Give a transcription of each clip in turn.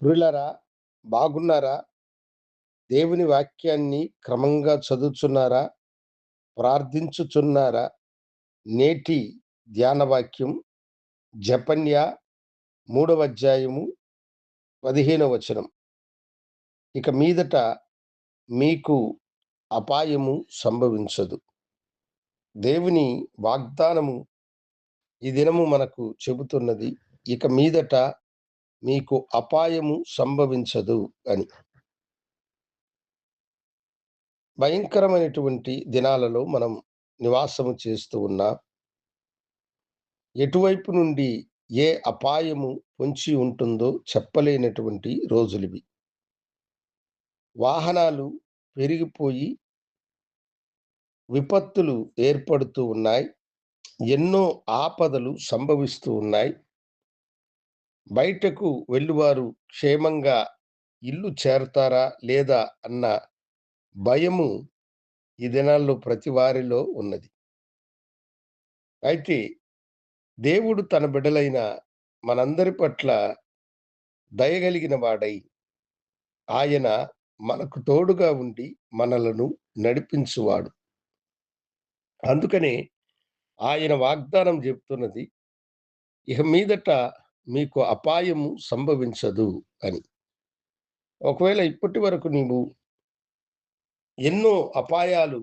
ప్రియులారా, బాగున్నారా? దేవుని వాక్యాన్ని క్రమంగా చదువుచున్నారా? ప్రార్థించుచున్నారా? నేటి ధ్యాన వాక్యం జెఫన్యా 3వ అధ్యాయము 15వ వచనం. ఇక మీదట మీకు అపాయము సంభవించదు. దేవుని వాగ్దానము ఈ దినము మనకు చెబుతున్నది. ఇక మీదట మీకు అపాయము సంభవించదు అని. భయంకరమైనటువంటి దినాలలో మనం నివాసము చేస్తూ ఉన్నాం. ఎటువైపు నుండి ఏ అపాయము పొంచి ఉంటుందో చెప్పలేనటువంటి రోజులివి. వాహనాలు పెరిగిపోయి విపత్తులు ఏర్పడుతూ ఉన్నాయి. ఎన్నో ఆపదలు సంభవిస్తూ ఉన్నాయి. బయటకు వెళ్ళువారు క్షేమంగా ఇల్లు చేరతారా లేదా అన్న భయము ఈ దినాల్లో ప్రతి వారిలో ఉన్నది. అయితే దేవుడు తన బిడ్డలైన మనందరి పట్ల దయగలిగిన వాడై, ఆయన మనకు తోడుగా ఉండి మనలను నడిపించువాడు. అందుకనే ఆయన వాగ్దానం చెప్తున్నది, ఇక మీదట మీకు అపాయము సంభవించదు అని. ఒకవేళ ఇప్పటి వరకు నీవు ఎన్నో అపాయాలు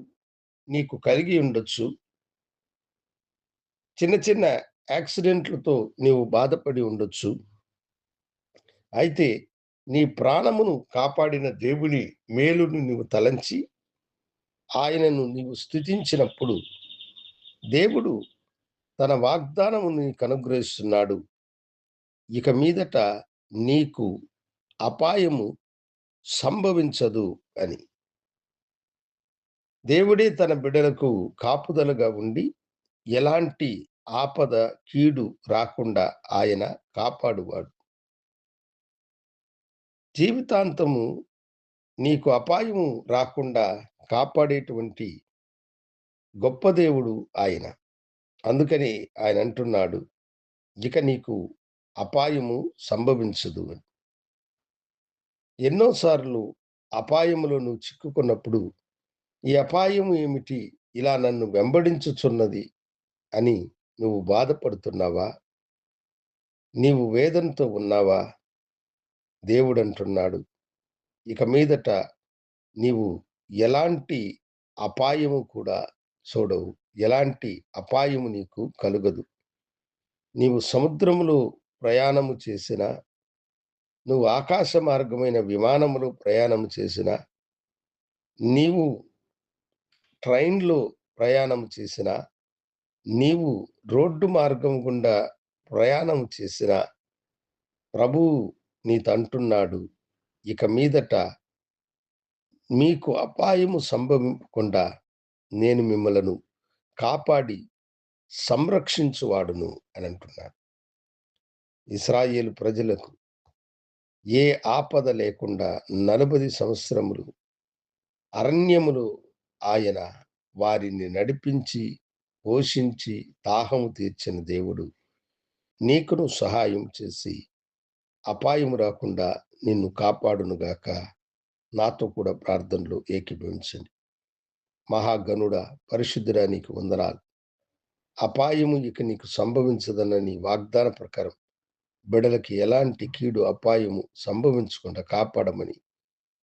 నీకు కలిగి ఉండొచ్చు. చిన్న చిన్న యాక్సిడెంట్లతో నీవు బాధపడి ఉండొచ్చు. అయితే నీ ప్రాణమును కాపాడిన దేవుని మేలును నీవు తలంచి ఆయనను నీవు స్తుతించినప్పుడు దేవుడు తన వాగ్దానము నీకు అనుగ్రహిస్తున్నాడు. ఇక మీదట నీకు అపాయము సంభవించదు అని. దేవుడే తన బిడ్డలకు కాపుదలగా ఉండి ఎలాంటి ఆపద, కీడు రాకుండా ఆయన కాపాడువాడు. జీవితాంతము నీకు అపాయము రాకుండా కాపాడేటువంటి గొప్ప దేవుడు ఆయన. అందుకని ఆయన అంటున్నాడు, ఇక నీకు అపాయము సంభవించదు అని. ఎన్నో సార్లు అపాయములో నువ్వు చిక్కుకున్నప్పుడు, ఈ అపాయం ఏమిటి? ఇలా నన్ను వెంబడించుచున్నది అని నువ్వు బాధపడుతున్నావా? నీవు వేదనతో ఉన్నావా? దేవుడంటున్నాడు, ఇక మీదట నీవు ఎలాంటి అపాయము కూడా చూడవు. ఎలాంటి అపాయము నీకు కలుగదు. నీవు సముద్రములో ప్రయాణము చేసినా, నువ్వు ఆకాశ మార్గమైన విమానములో ప్రయాణము చేసినా, నీవు ట్రైన్‌లో ప్రయాణం చేసినా, నీవు రోడ్డు మార్గం గుండా ప్రయాణం చేసినా, ప్రభువు నీతంటున్నాడు, ఇక మీదట మీకు అపాయము సంభవింపకుండా నేను మిమ్మలను కాపాడి సంరక్షించువాడును అని అంటున్నాడు. ఇశ్రాయేలు ప్రజలకు ఏ ఆపద లేకుండా 40 సంవత్సరములు అరణ్యములో ఆయన వారిని నడిపించి, పోషించి, దాహము తీర్చిన దేవుడు నీకును సహాయం చేసి అపాయము రాకుండా నిన్ను కాపాడునుగాక. నాతో కూడా ప్రార్థనలో ఏకీభవించండి. మహాగణుడా, పరిశుద్ధుడా, నీకు వందనాలు. అపాయము ఇక నీకు సంభవించదన్న నీ వాగ్దాన ప్రకారం బిడలకి ఎలాంటి కీడు, అపాయము సంభవించకుండా కాపాడమని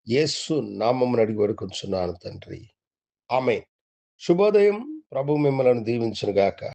యేసు నామమున అడిగి వేడుకొంచున్నాను తండ్రి. ఆమేన్. శుభోదయం. ప్రభు మిమ్మలను దీవించును గాక.